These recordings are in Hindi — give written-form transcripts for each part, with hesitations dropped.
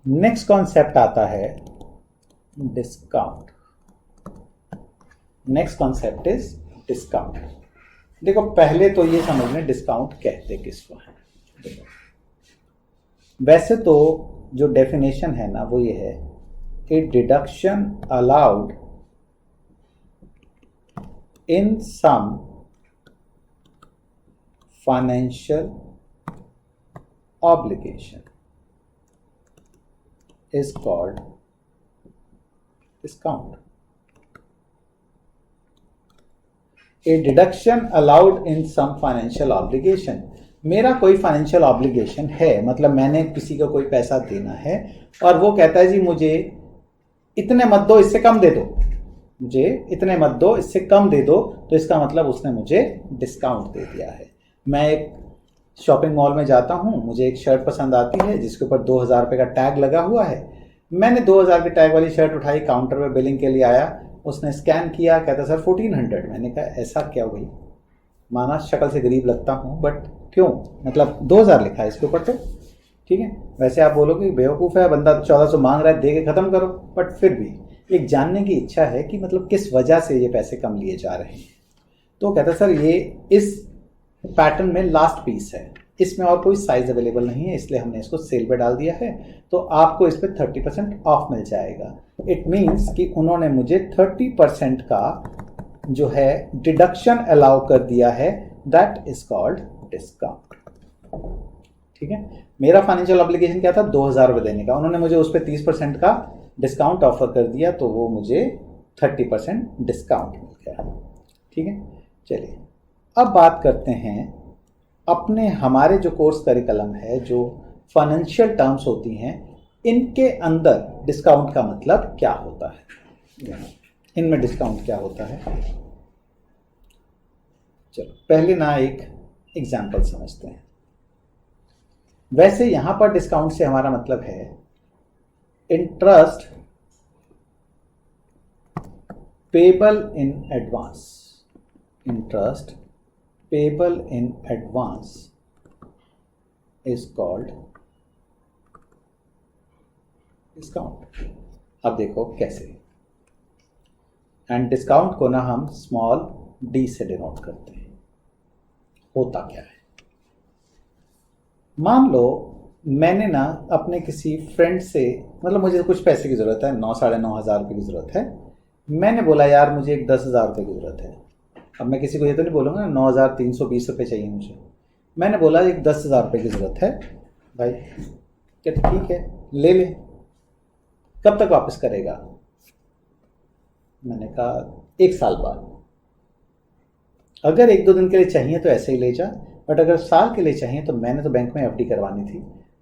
नेक्स्ट कॉन्सेप्ट आता है discount. Next concept is discount. देखो पहले तो ये समझ लें डिस्काउंट कहते किसको है। देखो वैसे तो जो डेफिनेशन है ना वो ये है, a deduction allowed in some financial obligation is called discount. A deduction allowed in some financial obligation. मेरा कोई फाइनेंशियल ऑब्लिगेशन है, मतलब मैंने किसी को कोई पैसा देना है और वो कहता है जी मुझे इतने मत दो, इससे कम दे दो, मुझे इतने मत दो, इससे कम दे दो, तो इसका मतलब उसने मुझे डिस्काउंट दे दिया है। मैं एक शॉपिंग मॉल में जाता हूँ, मुझे एक शर्ट पसंद आती है जिसके ऊपर 2000 रुपये का टैग लगा हुआ है। मैंने 2000 के टैग वाली शर्ट उठाई, काउंटर पे बिलिंग के लिए आया, उसने स्कैन किया, कहता सर 1400। मैंने कहा ऐसा क्या भाई, माना शक्ल से गरीब लगता हूँ बट क्यों, मतलब 2000 लिखा है इसके ऊपर तो ठीक है। वैसे आप बोलोगे बेवकूफ़ है बंदा, 1400 मांग रहा है, दे के ख़त्म करो, बट फिर भी एक जानने की इच्छा है कि मतलब किस वजह से ये पैसे कम लिए जा रहे हैं। तो कहता सर ये इस पैटर्न में लास्ट पीस है, इसमें और कोई साइज अवेलेबल नहीं है, इसलिए हमने इसको सेल पे डाल दिया है, तो आपको इस पर 30% ऑफ मिल जाएगा। इट मीन्स कि उन्होंने मुझे 30% का जो है डिडक्शन अलाउ कर दिया है, दैट इज कॉल्ड डिस्काउंट। ठीक है, मेरा फाइनेंशियल ऑब्लिगेशन क्या था, 2000 रुपये देने का, उन्होंने मुझे उस पर 30% का डिस्काउंट ऑफर कर दिया, तो वो मुझे 30% डिस्काउंट मिल गया। ठीक है, चलिए अब बात करते हैं अपने हमारे जो कोर्स करिकुलम है, जो फाइनेंशियल टर्म्स होती हैं, इनके अंदर डिस्काउंट का मतलब क्या होता है, इनमें डिस्काउंट क्या होता है। चलो पहले ना एक एग्जांपल समझते हैं। वैसे यहां पर डिस्काउंट से हमारा मतलब है interest payable in advance. Interest payable in advance is called discount। अब देखो कैसे, एंड डिस्काउंट को ना हम स्मॉल डी से डिनोट करते हैं। होता क्या है, मान लो मैंने ना अपने किसी फ्रेंड से, मतलब मुझे कुछ पैसे की ज़रूरत है, 9-9,500 रुपये की ज़रूरत है। मैंने बोला यार मुझे एक 10,000 रुपये की ज़रूरत है। अब मैं किसी को ये तो नहीं बोलूँगा 9,320 रुपये चाहिए मुझे, मैंने बोला एक 10,000 रुपये की ज़रूरत है भाई, कहते ठीक है ले ले, कब तक वापस करेगा। मैंने कहा 1 साल बाद। अगर 1-2 दिन के लिए चाहिए तो ऐसे ही ले जा, बट अगर साल के लिए चाहिए तो मैंने तो बैंक में एफडी करवानी थी,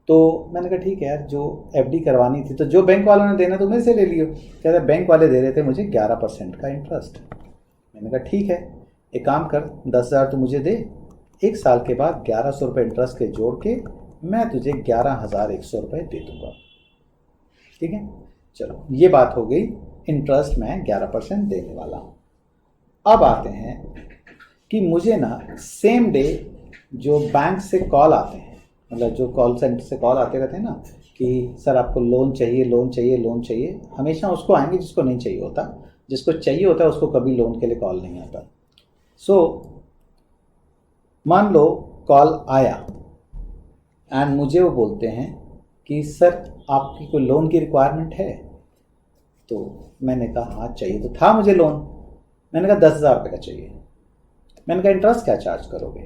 तो मैंने कहा ठीक है यार, जो एफडी करवानी थी तो जो बैंक वालों ने देना तो मेरे से ले लियो। कहते बैंक वाले दे रहे थे मुझे 11% का इंटरेस्ट। मैंने कहा ठीक है, एक काम कर 10,000 तो मुझे दे, 1 साल के बाद 1100 रुपये इंटरेस्ट के जोड़ के मैं तुझे 11,100 रुपये दे दूँगा। ठीक है, चलो ये बात हो गई, इंटरेस्ट मैं 11% देने वाला हूँ। अब आते हैं कि मुझे ना सेम डे जो बैंक से कॉल आते हैं, मतलब जो कॉल सेंटर से कॉल आते रहते हैं ना कि सर आपको लोन चाहिए, लोन चाहिए, लोन चाहिए, हमेशा उसको आएंगे जिसको नहीं चाहिए होता, जिसको चाहिए होता है उसको कभी लोन के लिए कॉल नहीं आता। सो मान लो कॉल आया एंड मुझे वो बोलते हैं कि सर आपकी कोई लोन की रिक्वायरमेंट है। तो मैंने कहा हाँ चाहिए तो था मुझे लोन। मैंने कहा 10,000 रुपये का चाहिए। मैंने कहा इंटरेस्ट क्या चार्ज करोगे।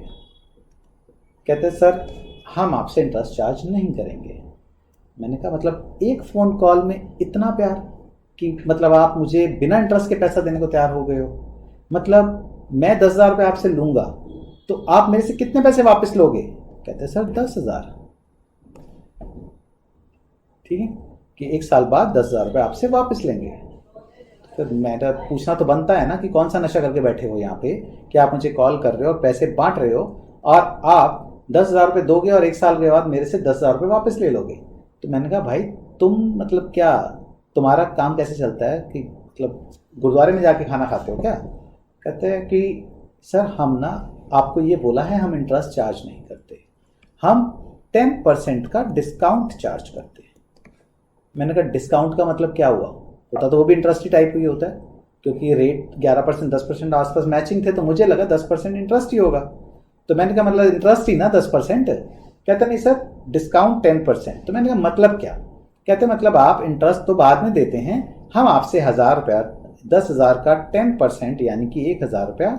कहते सर हम आपसे इंटरेस्ट चार्ज नहीं करेंगे। मैंने कहा मतलब एक फ़ोन कॉल में इतना प्यार कि मतलब आप मुझे बिना इंटरेस्ट के पैसा देने को तैयार हो गए हो। मतलब मैं 10,000 रुपये आपसे लूँगा तो आप मेरे से कितने पैसे वापस लोगे। कहते सर 10,000। ठीक है कि 1 साल बाद 10,000 रुपये आपसे वापस लेंगे। फिर मेरा पूछना तो बनता है ना कि कौन सा नशा करके बैठे हो यहाँ पे कि आप मुझे कॉल कर रहे हो, पैसे बांट रहे हो और आप 10,000 रुपये दोगे और 1 साल के बाद मेरे से 10,000 रुपये वापस ले लोगे। तो मैंने कहा भाई तुम मतलब क्या, तुम्हारा काम कैसे चलता है कि मतलब गुरुद्वारे में जाके खाना खाते हो क्या। कहते हैं कि सर हम ना आपको ये बोला है हम इंटरेस्ट चार्ज नहीं करते, हम 10% का डिस्काउंट चार्ज करते हैं। मैंने कहा डिस्काउंट का मतलब क्या हुआ, होता तो वो भी इंटरेस्ट ही टाइप ही होता है, क्योंकि रेट 11% 10% आसपास मैचिंग थे, तो मुझे लगा 10% इंटरेस्ट ही होगा। तो मैंने कहा मतलब इंटरेस्ट ही ना 10%। कहते नहीं सर डिस्काउंट 10%। तो मैंने कहा मतलब क्या? कहते मतलब आप इंटरेस्ट तो बाद में देते हैं, हम आपसे 1000 रुपया 10,000 का 10% यानी कि 1000 रुपया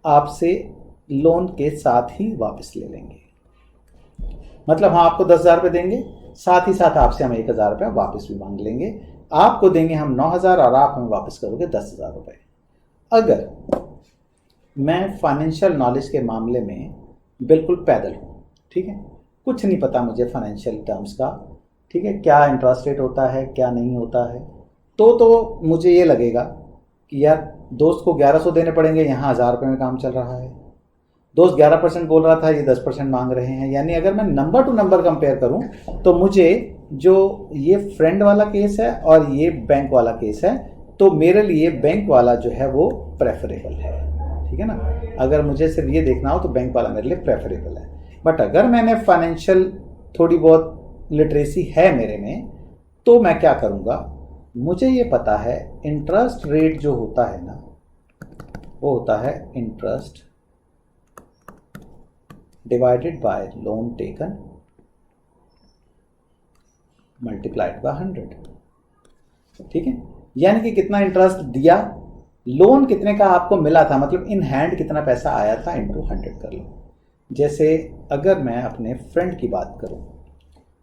आपसे लोन के साथ ही वापस ले लेंगे। मतलब हम आपको 10,000 रुपये देंगे, साथ ही साथ आपसे हम 1000 रुपया वापस भी मांग लेंगे। आपको देंगे हम 9,000 और आप हमें वापस करोगे 10,000 रुपये। अगर मैं फाइनेंशियल नॉलेज के मामले में बिल्कुल पैदल हूँ, ठीक है, कुछ नहीं पता मुझे फाइनेंशियल टर्म्स का, ठीक है, क्या इंटरेस्ट रेट होता है क्या नहीं होता है, तो मुझे ये लगेगा कि यार दोस्त को 1100 देने पड़ेंगे, यहाँ 1000 रुपये में काम चल रहा है। दोस्त 11% बोल रहा था, ये 10% मांग रहे हैं। यानी अगर मैं नंबर टू नंबर कंपेयर करूं तो मुझे जो ये फ्रेंड वाला केस है और ये बैंक वाला केस है, तो मेरे लिए बैंक वाला जो है वो प्रेफरेबल है, ठीक है ना। अगर मुझे सिर्फ ये देखना हो तो बैंक वाला मेरे लिए प्रेफरेबल है। बट अगर मैंने फाइनेंशियल थोड़ी बहुत लिटरेसी है मेरे में, तो मैं क्या करूँगा, मुझे ये पता है इंटरेस्ट रेट जो होता है ना, वो होता है interest divided by loan taken multiplied by 100, ठीक है। यानी कि कितना इंटरेस्ट दिया, लोन कितने का आपको मिला था, मतलब इन हैंड कितना पैसा आया था, इंटू 100 कर लो। जैसे अगर मैं अपने फ्रेंड की बात करूं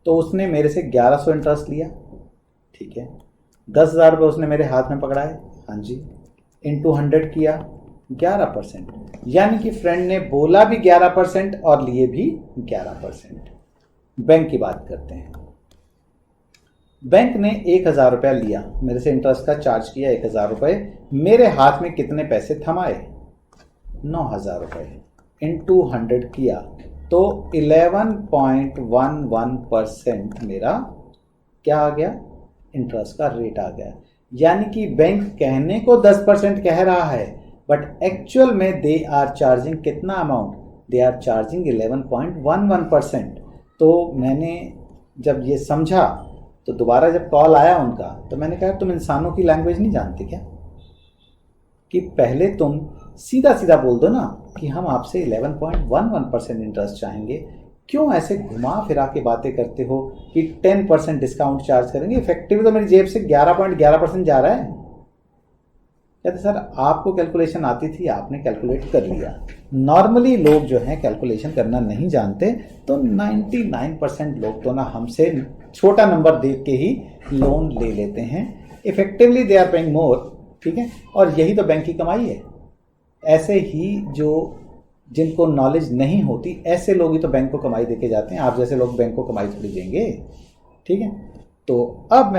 तो उसने मेरे से 1100 इंटरेस्ट लिया, ठीक है, 10,000 रुपये उसने मेरे हाथ में पकड़ाए, हाँ जी, इंटू 100 किया 11%। यानी कि फ्रेंड ने बोला भी 11% और लिए भी 11%। बैंक की बात करते हैं। बैंक ने 1000 रुपया लिया मेरे से, इंटरेस्ट का चार्ज किया 1000 रुपये, मेरे हाथ में कितने पैसे थमाए, 9,000 रुपये, इंटू 100 किया तो 11.11% मेरा क्या आ गया, इंटरेस्ट का रेट आ गया। यानी कि बैंक कहने को 10% कह रहा है, बट एक्चुअल में दे आर चार्जिंग कितना अमाउंट, दे आर चार्जिंग 11.11%। तो मैंने जब ये समझा तो दोबारा जब कॉल आया उनका, तो मैंने कहा तुम इंसानों की लैंग्वेज नहीं जानते क्या, कि पहले तुम सीधा सीधा बोल दो ना कि हम आपसे 11.11% इंटरेस्ट चाहेंगे, क्यों ऐसे घुमा फिरा के बातें करते हो कि 10% डिस्काउंट चार्ज करेंगे, इफेक्टिव तो मेरी जेब से 11.11% जा रहा है। कहते सर आपको कैलकुलेशन आती थी, आपने कैलकुलेट कर लिया। नॉर्मली लोग जो हैं कैलकुलेशन करना नहीं जानते, तो 99% लोग तो ना हमसे छोटा नंबर देख के ही लोन ले लेते हैं। Effectively they are paying more, ठीक है, और यही तो बैंक की कमाई है। ऐसे ही जो जिनको नॉलेज नहीं होती, ऐसे लोग ही तो बैंक को कमाई देके जाते हैं। आप जैसे लोग बैंक को कमाई थोड़ी देंगे, ठीक है। तो अब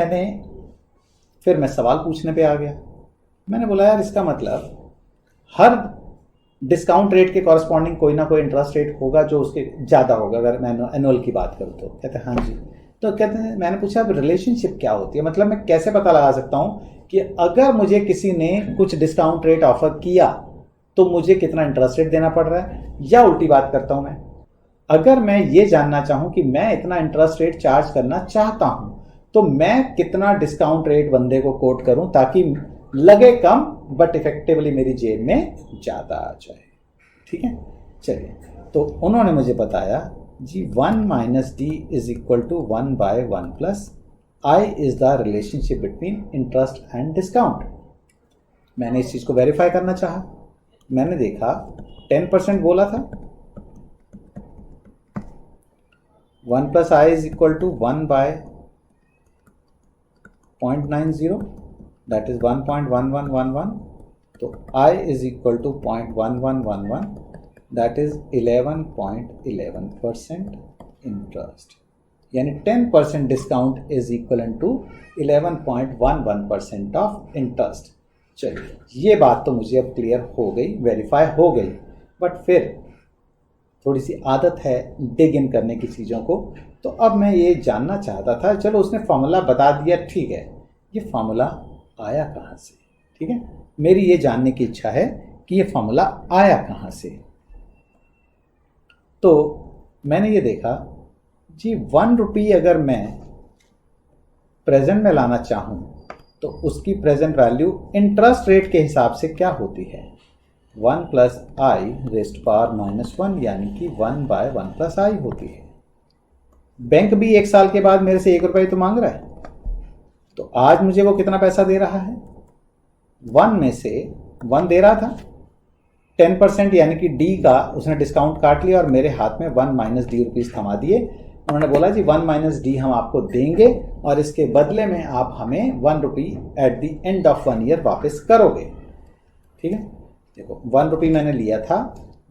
फिर मैं सवाल पूछने पे आ गया। मैंने बोला यार इसका मतलब हर डिस्काउंट रेट के कॉरस्पॉन्डिंग कोई ना कोई इंटरेस्ट रेट होगा जो उसके ज़्यादा होगा, अगर मैं एनुअल की बात करूँ तो। कहते हैं हाँ जी। तो कहते हैं, मैंने पूछा अब रिलेशनशिप क्या होती है, मतलब मैं कैसे पता लगा सकता हूँ कि अगर मुझे किसी ने कुछ डिस्काउंट रेट ऑफर किया तो मुझे कितना इंटरेस्ट रेट देना पड़ रहा है। या उल्टी बात करता हूँ मैं, अगर मैं ये जानना चाहूँ कि मैं इतना इंटरेस्ट रेट चार्ज करना चाहता हूँ तो मैं कितना डिस्काउंट रेट बंदे को कोट करूँ ताकि लगे कम बट इफेक्टिवली मेरी जेब में ज़्यादा आ जाए, ठीक है। चलिए, तो उन्होंने मुझे बताया जी 1 - d is equal to 1/1 plus I is the relationship between interest and discount. मैंने इस चीज़ को वेरीफाई करना चाहा। मैंने देखा 10% बोला था, 1 + i is equal to 1/0.90, that is 1.1111। तो i is equal to 0.1111, that is 11.11% interest. यानी 10% discount is equal to 11.11% of interest. चलिए, ये बात तो मुझे अब क्लियर हो गई, वेरीफाई हो गई। बट फिर थोड़ी सी आदत है डिग इन करने की चीज़ों को, तो अब मैं ये जानना चाहता था, चलो उसने फॉर्मूला बता दिया, ठीक है, ये फॉर्मूला आया कहाँ से, ठीक है। मेरी ये जानने की इच्छा है कि ये फॉर्मूला आया कहाँ से। तो मैंने ये देखा जी 1 रुपये अगर मैं प्रेजेंट में लाना चाहूँ तो उसकी प्रेजेंट वैल्यू इंटरेस्ट रेट के हिसाब से क्या होती है, 1 प्लस आई रेस्ट पावर -1 यानी कि 1/1 प्लस आई होती है। बैंक भी 1 साल के बाद मेरे से 1 रुपये तो मांग रहा है, तो आज मुझे वो कितना पैसा दे रहा है, 1 में से 1 दे रहा था, 10% यानी कि डी का उसने डिस्काउंट काट लिया और मेरे हाथ में 1 माइनस डी रुपीज़ थमा दिए। उन्होंने बोला जी 1 माइनस डी हम आपको देंगे और इसके बदले में आप हमें 1 rupee at the end of 1 year वापस करोगे। ठीक है, देखो 1 रुपी मैंने लिया था,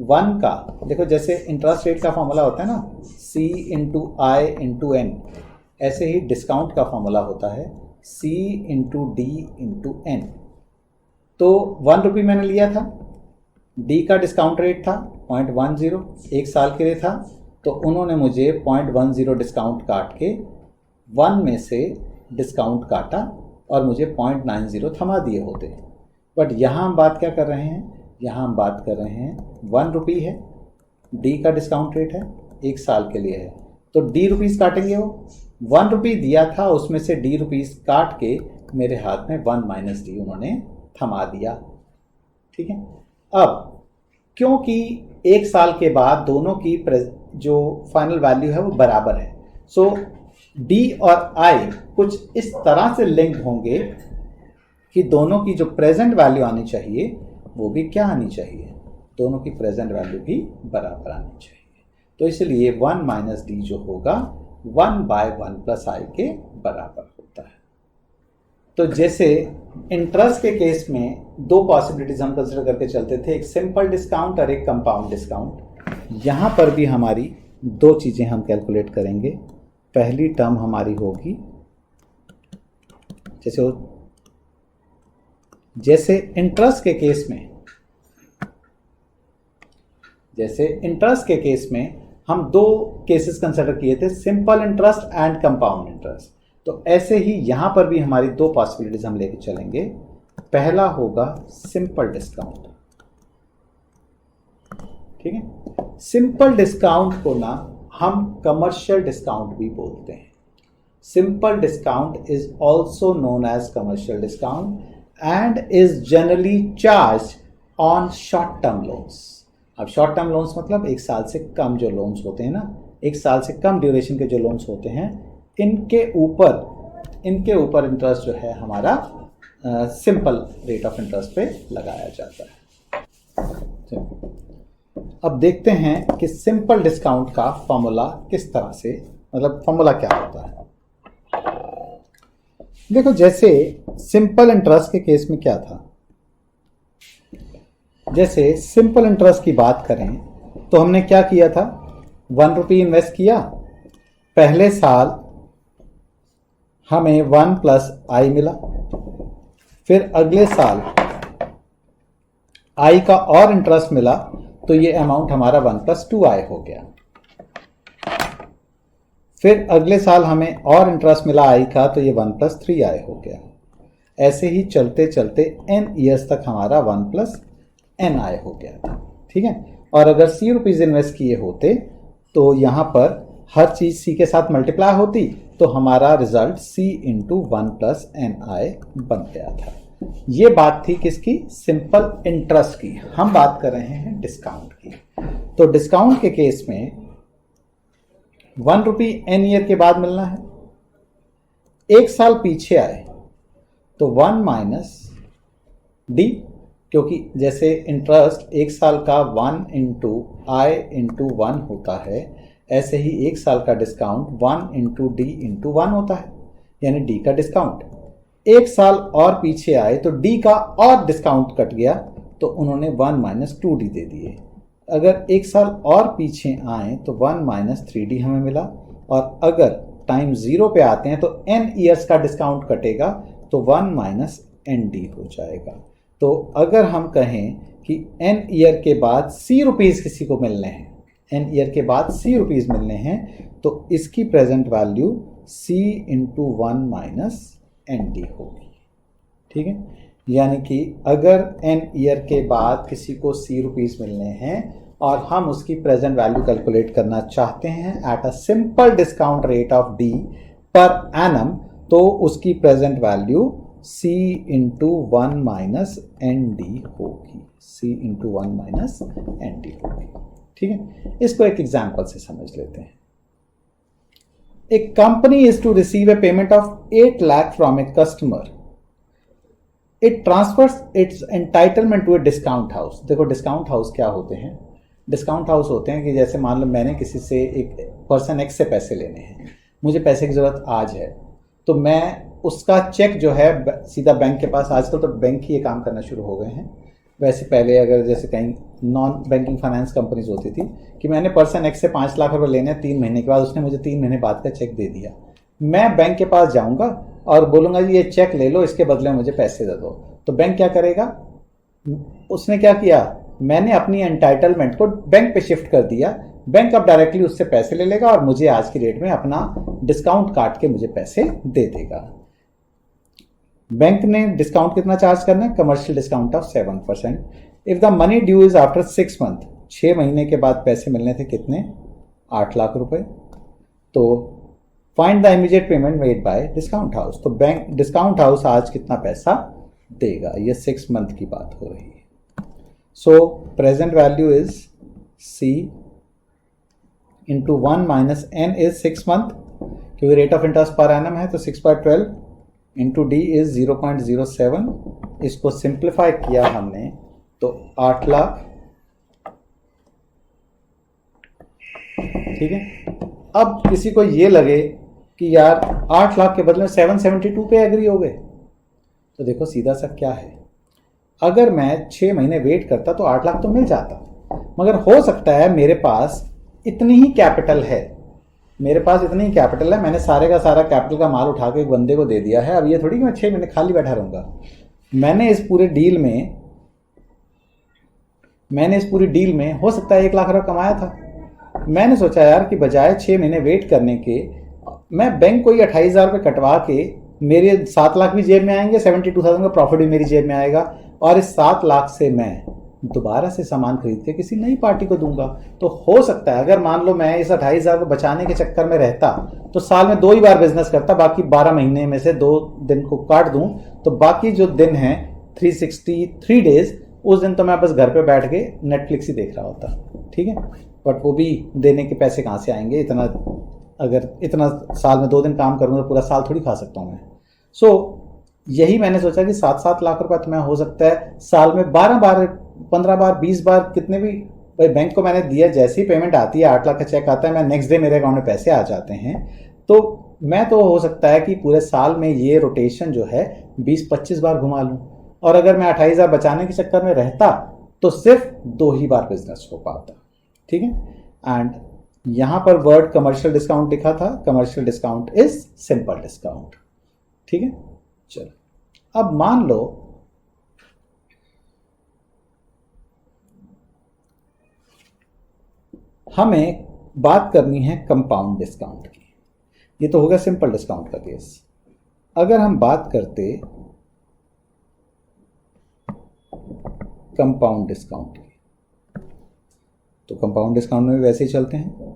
1 का देखो जैसे इंटरेस्ट रेट का फॉर्मूला होता है ना, C into I into N, ऐसे ही डिस्काउंट का फॉर्मूला होता है C into D into N. तो 1 रुपी मैंने लिया था, डी का डिस्काउंट रेट था 0.10, 1 साल के लिए था, तो उन्होंने मुझे 0.10 डिस्काउंट काट के 1 में से डिस्काउंट काटा और मुझे 0.90 थमा दिए होते। बट यहाँ हम बात क्या कर रहे हैं, यहाँ हम बात कर रहे हैं 1 रुपी है, डी का डिस्काउंट रेट है, 1 साल के लिए है, तो डी रुपीज़ काटेंगे, वो 1 रुपी दिया था उसमें से डी रुपीज़ काट के मेरे हाथ में 1 माइनस डी उन्होंने थमा दिया। ठीक है, अब क्योंकि 1 साल के बाद दोनों की जो फाइनल वैल्यू है वो बराबर है, सो डी और आई कुछ इस तरह से लिंक होंगे कि दोनों की जो प्रेजेंट वैल्यू आनी चाहिए वो भी क्या आनी चाहिए, दोनों की प्रेजेंट वैल्यू भी बराबर आनी चाहिए। तो इसलिए 1 माइनस डी जो होगा 1/1 प्लस आई के बराबर होता है। तो जैसे इंटरेस्ट के केस में 2 पॉसिबिलिटीज हम कंसिडर करके चलते थे, एक सिंपल डिस्काउंट और एक कंपाउंड डिस्काउंट। यहाँ पर भी हमारी 2 चीज़ें हम कैलकुलेट करेंगे। पहली टर्म हमारी होगी जैसे इंटरेस्ट के केस में हम 2 केसेस कंसिडर किए थे, simple interest and compound interest. तो ऐसे ही यहाँ पर भी हमारी 2 पॉसिबिलिटीज हम लेके चलेंगे। पहला होगा सिंपल डिस्काउंट। ठीक है, सिंपल डिस्काउंट को ना हम कमर्शियल डिस्काउंट भी बोलते हैं। Simple discount is also known as commercial discount and is generally charge on short term loans. अब शॉर्ट टर्म लोन्स मतलब 1 साल से कम जो लोन्स होते हैं ना, 1 साल से कम ड्यूरेशन के जो लोन्स होते हैं, इनके ऊपर इंटरेस्ट जो है हमारा सिंपल रेट ऑफ इंटरेस्ट पे लगाया जाता है। अब देखते हैं कि सिंपल डिस्काउंट का फॉर्मूला किस तरह से, मतलब फॉर्मूला क्या होता है। देखो जैसे सिंपल इंटरेस्ट के केस में क्या था, जैसे सिंपल इंटरेस्ट की बात करें तो हमने क्या किया था, 1 रुपी इन्वेस्ट किया, पहले साल हमें 1 प्लस आई मिला, फिर अगले साल आई का और इंटरेस्ट मिला तो ये अमाउंट हमारा 1 प्लस 2 आई हो गया। फिर अगले साल हमें और इंटरेस्ट मिला आई का तो ये 1 प्लस 3 आई हो गया। ऐसे ही चलते चलते n ईयर्स तक हमारा 1 प्लस n आई हो गया था। ठीक है, और अगर C रुपीज़ इन्वेस्ट किए होते तो यहाँ पर हर चीज़ C के साथ मल्टीप्लाई होती तो हमारा result C into 1 plus N I बन गया था। ये बात थी किसकी, सिंपल इंटरेस्ट की। हम बात कर रहे हैं डिस्काउंट की। तो डिस्काउंट के केस में 1 रुपी n ईयर के बाद मिलना है, 1 साल पीछे आए तो 1 माइनस डी, क्योंकि जैसे इंटरेस्ट 1 साल का 1 इंटू आई इंटू 1 होता है, ऐसे ही 1 साल का डिस्काउंट 1 इंटू डी इंटू 1 होता है, यानी डी का डिस्काउंट। 1 साल और पीछे आए तो डी का और डिस्काउंट कट गया तो उन्होंने 1 माइनस 2D दे दिए। अगर 1 साल और पीछे आए तो 1 माइनस 3D हमें मिला, और अगर टाइम 0 पे आते हैं तो n ईयर्स का डिस्काउंट कटेगा तो 1 माइनस ND हो जाएगा। तो अगर हम कहें कि n ईयर के बाद C रुपीज़ किसी को मिलने हैं, n ईयर के बाद C रुपीज़ मिलने हैं, तो इसकी present value C into 1 minus ND होगी। ठीक है, यानी कि अगर n ईयर के बाद किसी को C रुपीज़ मिलने हैं और हम उसकी प्रेजेंट वैल्यू कैलकुलेट करना चाहते हैं at a simple discount rate of D per annum, तो उसकी present value C into 1 minus N D होगी, C into 1 minus N D होगी। ठीक है, इसको एक एग्जाम्पल से समझ लेते हैं। एक company is to receive a payment of 8 lakh from a customer, it transfers its entitlement to a discount house. देखो डिस्काउंट हाउस क्या होते हैं? डिस्काउंट हाउस होते हैं कि जैसे मान लो मैंने किसी से, एक पर्सन एक्स से पैसे लेने हैं, मुझे पैसे की ज़रूरत आज है, तो मैं उसका चेक जो है सीधा बैंक के पास, आजकल तो बैंक ही ये काम करना शुरू हो गए हैं, वैसे पहले अगर जैसे कहीं नॉन बैंकिंग फाइनेंस कंपनीज होती थी कि मैंने पर्सन एक्स से 5 लाख रुपए लेने हैं 3 महीने के बाद, उसने मुझे 3 महीने बाद का चेक दे दिया, मैं बैंक के पास जाऊंगा और बोलूँगा जी ये चेक ले लो, इसके बदले में मुझे पैसे दे दो। तो बैंक क्या करेगा? उसने क्या किया, मैंने अपनी एंटाइटलमेंट को बैंक पे शिफ्ट कर दिया, बैंक अब डायरेक्टली उससे पैसे ले लेगा और मुझे आज की डेट में अपना डिस्काउंट काट के मुझे पैसे दे देगा। बैंक ने डिस्काउंट कितना चार्ज करना है? Commercial discount of 7%। If the money due is after 6 month, 6 महीने के बाद पैसे मिलने थे कितने? 8 लाख रुपए। तो find the immediate payment made by discount house. तो बैंक डिस्काउंट हाउस आज कितना पैसा देगा? ये 6 मंथ की बात हो रही है। So present value is C into 1 minus N is 6 month, क्योंकि रेट ऑफ इंटरेस्ट पर एनम है तो 6/12 इंटू डी इज 0.07। इसको सिंप्लीफाई किया हमने तो 8 लाख। ठीक है, अब किसी को ये लगे कि यार 8 लाख के बदले में 772 पे एग्री हो गए, तो देखो सीधा सा क्या है, अगर मैं 6 महीने वेट करता तो 8 लाख तो मिल जाता, मगर हो सकता है मेरे पास इतनी ही कैपिटल है, मेरे पास इतनी ही कैपिटल है, मैंने सारे का सारा कैपिटल का माल उठा के एक बंदे को दे दिया है। अब ये थोड़ी कि मैं 6 महीने खाली बैठा रहूंगा। मैंने इस पूरी डील में हो सकता है 1 लाख रुपये कमाया था। मैंने सोचा यार कि बजाय 6 महीने वेट करने के, मैं बैंक को ही 28,000 रुपये कटवा के, मेरे 7 लाख भी जेब में आएंगे, 72,000 का प्रॉफिट भी मेरी जेब में आएगा, और इस 7 लाख से मैं दोबारा से सामान खरीद के किसी नई पार्टी को दूंगा। तो हो सकता है अगर मान लो मैं इस 28,000 को बचाने के चक्कर में रहता तो साल में 2 ही बार बिजनेस करता, बाकी 12 महीने में से 2 दिन को काट दूं तो बाकी जो दिन हैं 363 डेज, उस दिन तो मैं बस घर पे बैठ के नेटफ्लिक्स ही देख रहा होता। ठीक है, बट वो भी देने के पैसे कहाँ से आएंगे? इतना, अगर इतना साल में 2 दिन काम करूँगा तो पूरा साल थोड़ी खा सकता हूँ मैं। सो यही मैंने सोचा कि 7-7 लाख रुपए तो मैं हो सकता है साल में 12 बार, 15 बार, 20 बार, कितने भी, भाई बैंक को मैंने दिया, जैसे ही पेमेंट आती है 8 लाख का चेक आता है, मैं नेक्स्ट डे मेरे अकाउंट में पैसे आ जाते हैं, तो मैं तो हो सकता है कि पूरे साल में ये रोटेशन जो है 20-25 बार घुमा लूँ। और अगर मैं 28,000 बचाने के चक्कर में रहता तो सिर्फ 2 ही बार बिजनेस हो पाता। ठीक है, एंड यहां पर वर्ड कमर्शियल डिस्काउंट लिखा था, commercial discount is simple discount. ठीक है, चलो अब मान लो हमें बात करनी है कंपाउंड डिस्काउंट की। ये तो होगा सिंपल डिस्काउंट का केस। अगर हम बात करते कंपाउंड डिस्काउंट की, तो कंपाउंड डिस्काउंट में भी वैसे ही चलते हैं,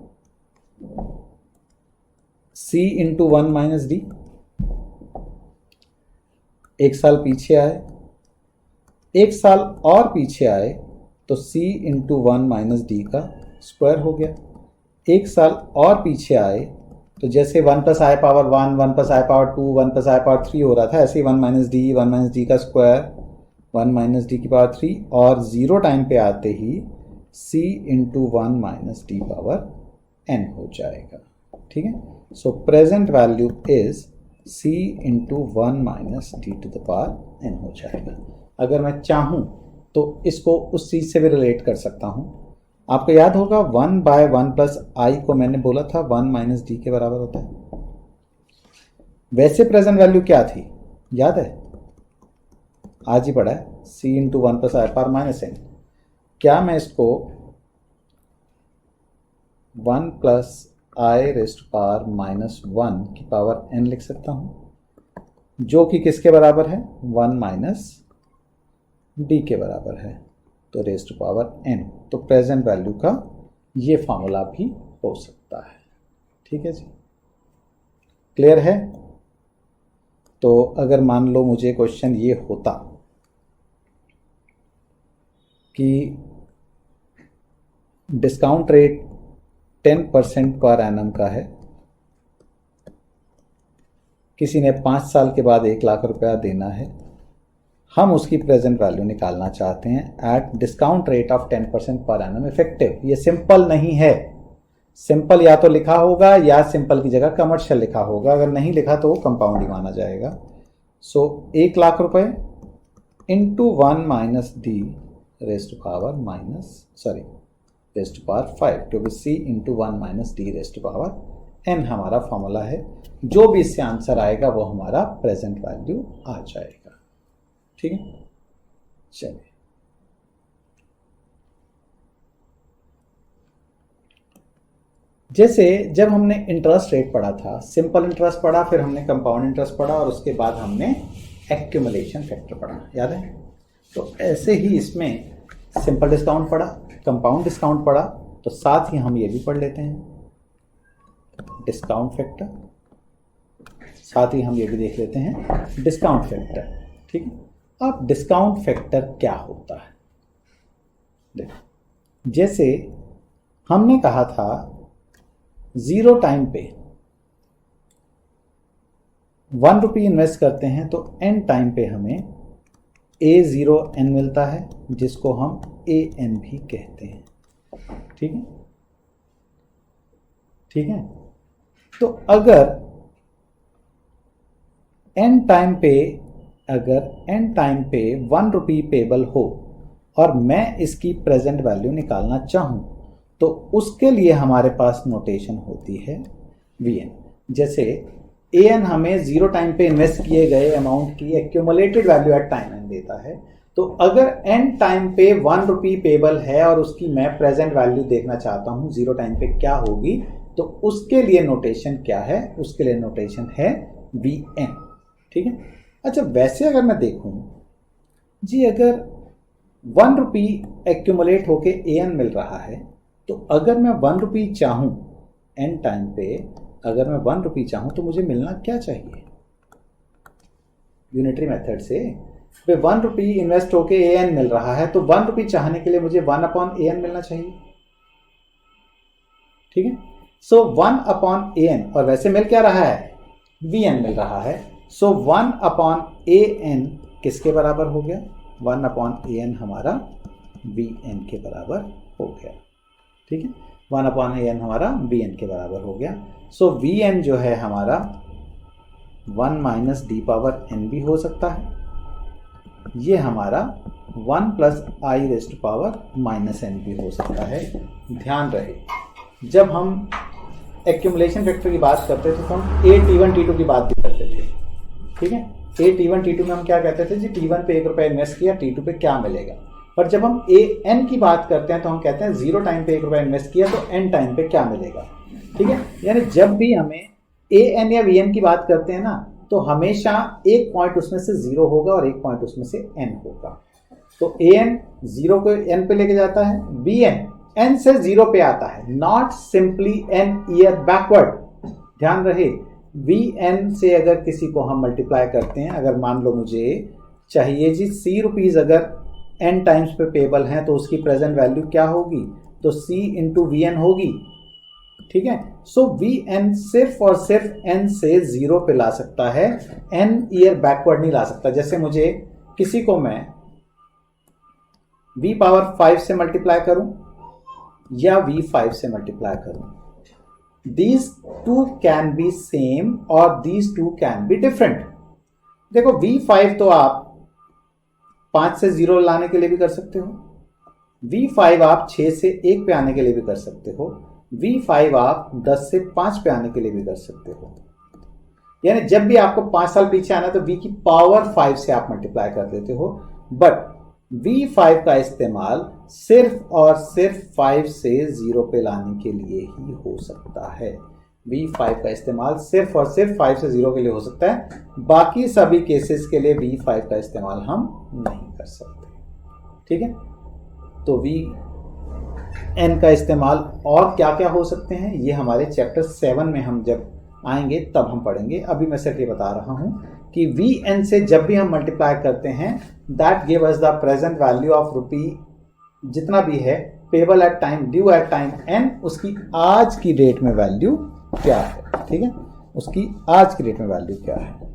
C इंटू 1 माइनस डी। 1 साल पीछे आए, 1 साल और पीछे आए तो C इंटू 1 माइनस डी का स्क्वायर हो गया। 1 साल और पीछे आए तो जैसे 1 plus I power 1, 1 plus I power 2, 1 plus I power 3 हो रहा था, ऐसे ही 1 माइनस डी का स्क्वायर, 1 माइनस डी की पावर 3, और 0 टाइम पे आते ही C into 1 minus D power n हो जाएगा। ठीक है, so present value is C into 1 minus D to the power n हो जाएगा। अगर मैं चाहूं तो इसको उस चीज से भी रिलेट कर सकता हूं। आपको याद होगा 1/1 प्लस आई को मैंने बोला था 1 माइनस डी के बराबर होता है। वैसे प्रेजेंट वैल्यू क्या थी, याद है? आज ही पढ़ा है, C into 1 plus I power minus n। क्या मैं इसको 1 प्लस आई रेस्ट पावर माइनस 1 की पावर n लिख सकता हूं, जो कि किसके बराबर है? 1 माइनस डी के बराबर है, तो रेस्ट पावर n। तो प्रेजेंट वैल्यू का ये फॉर्मूला भी हो सकता है। ठीक है जी, क्लियर है? तो अगर मान लो मुझे क्वेश्चन ये होता कि डिस्काउंट रेट 10% पर एनम का है, किसी ने 5 साल के बाद 1 लाख रुपया देना है, हम उसकी प्रेजेंट वैल्यू निकालना चाहते हैं at discount rate of 10% per annum effective. ये सिंपल नहीं है, सिंपल या तो लिखा होगा या सिंपल की जगह कमर्शियल लिखा होगा, अगर नहीं लिखा तो वो कंपाउंड ही माना जाएगा। सो 1 लाख रुपए into 1 minus D raised to power raised to power 5 to be C into 1 minus D raised to power N हमारा फॉर्मूला है। जो भी इससे आंसर आएगा वो हमारा प्रेजेंट वैल्यू आ जाएगा। ठीक है, चलिए जैसे जब हमने इंटरेस्ट रेट पढ़ा था, सिंपल इंटरेस्ट पढ़ा, फिर हमने कंपाउंड इंटरेस्ट पढ़ा और उसके बाद हमने एक्यूमुलेशन फैक्टर पढ़ा, याद है? तो ऐसे ही इसमें सिंपल डिस्काउंट पढ़ा, कंपाउंड डिस्काउंट पढ़ा, तो साथ ही हम ये भी पढ़ लेते हैं डिस्काउंट फैक्टर, साथ ही हम ये भी देख लेते हैं डिस्काउंट फैक्टर। ठीक है, अब डिस्काउंट फैक्टर क्या होता है? देखो, जैसे हमने कहा था 0 टाइम पे 1 रुपये इन्वेस्ट करते हैं तो n टाइम पे हमें A0n मिलता है, जिसको हम AN भी कहते हैं। ठीक है, ठीक है। तो अगर n टाइम पे 1 रुपये पेबल हो और मैं इसकी प्रेजेंट वैल्यू निकालना चाहूं तो उसके लिए हमारे पास नोटेशन होती है Vn। जैसे An हमें 0 टाइम पे इन्वेस्ट किए गए अमाउंट की accumulated value at time n देता है, तो अगर n टाइम पे 1 रुपये पेबल है और उसकी मैं प्रेजेंट वैल्यू देखना चाहता हूं 0 टाइम पे क्या होगी, तो उसके लिए नोटेशन क्या है? उसके लिए नोटेशन है Vn। ठीक है। अच्छा, वैसे अगर मैं देखूं जी, अगर 1 रुपये एक्यूमुलेट होके An मिल रहा है, तो अगर मैं 1 रुपये चाहूं n टाइम पे, अगर मैं 1 रुपये चाहूं तो मुझे मिलना क्या चाहिए? यूनिटरी मेथड से 1 रुपये इन्वेस्ट होके An मिल रहा है, तो 1 रुपये चाहने के लिए मुझे 1/An मिलना चाहिए। ठीक है, सो 1/An, और वैसे मिल क्या रहा है? Vn मिल रहा है। सो 1/An किसके बराबर हो गया? 1/An हमारा Vn के बराबर हो गया। ठीक है, 1/An हमारा Vn के बराबर हो गया। सो Vn जो है हमारा 1 माइनस डी पावर n भी हो सकता है, ये हमारा 1 प्लस आई रेस्ट पावर माइनस n भी हो सकता है। ध्यान रहे, जब हम एक्यूमुलेशन फैक्टर की बात करते थे तो हम T1 T2 की बात भी करते थे। ठीक है, T1 T2 में हम क्या कहते थे जी, T1 पे 1 रुपया इन्वेस्ट किया, T2 पे क्या मिलेगा। पर जब हम An की बात करते हैं तो हम कहते हैं 0 टाइम पे 1 रुपया इन्वेस्ट किया तो n टाइम पे क्या मिलेगा। ठीक है, यानी जब भी हमें An या Vn की बात करते हैं ना, तो हमेशा एक पॉइंट उसमें से 0 होगा और एक पॉइंट उसमें से n होगा। तो An 0 को n पे लेके जाता है, Vn n से 0 पे आता है, not simply n year backward. ध्यान रहे, Vn से अगर किसी को हम मल्टीप्लाई करते हैं, अगर मान लो मुझे चाहिए जी C रुपीज अगर n टाइम्स पे पेबल हैं तो उसकी प्रेजेंट वैल्यू क्या होगी? तो C इंटू Vn होगी। ठीक है, सो Vn सिर्फ और सिर्फ n से 0 पे ला सकता है, n ईयर बैकवर्ड नहीं ला सकता। जैसे मुझे किसी को मैं v पावर 5 से मल्टीप्लाई करूं या v5 से मल्टीप्लाई करूं, these two can be same और these two can be different। देखो, v5 तो आप 5 से 0 लाने के लिए भी कर सकते हो, v5 आप 6 से 1 पे आने के लिए भी कर सकते हो, v5 आप 10 से 5 पे आने के लिए भी कर सकते हो। यानी जब भी आपको 5 साल पीछे आना तो v की पावर 5 से आप मल्टीप्लाई कर देते हो, बट v5 का इस्तेमाल सिर्फ और सिर्फ 5 से 0 पे लाने के लिए ही हो सकता है। v5 का इस्तेमाल सिर्फ और सिर्फ 5 से 0 के लिए हो सकता है, बाकी सभी केसेस के लिए v5 का इस्तेमाल हम नहीं कर सकते। ठीक है, तो vn का इस्तेमाल और क्या क्या हो सकते हैं ये हमारे चैप्टर 7 में हम जब आएंगे तब हम पढ़ेंगे। अभी मैं सिर्फ ये बता रहा हूं कि वी एन से जब भी हम मल्टीप्लाई करते हैं that give us the present value of rupee जितना भी है payable at time due at time N, उसकी आज की डेट में वैल्यू क्या है, ठीक है, उसकी आज की डेट में वैल्यू क्या है।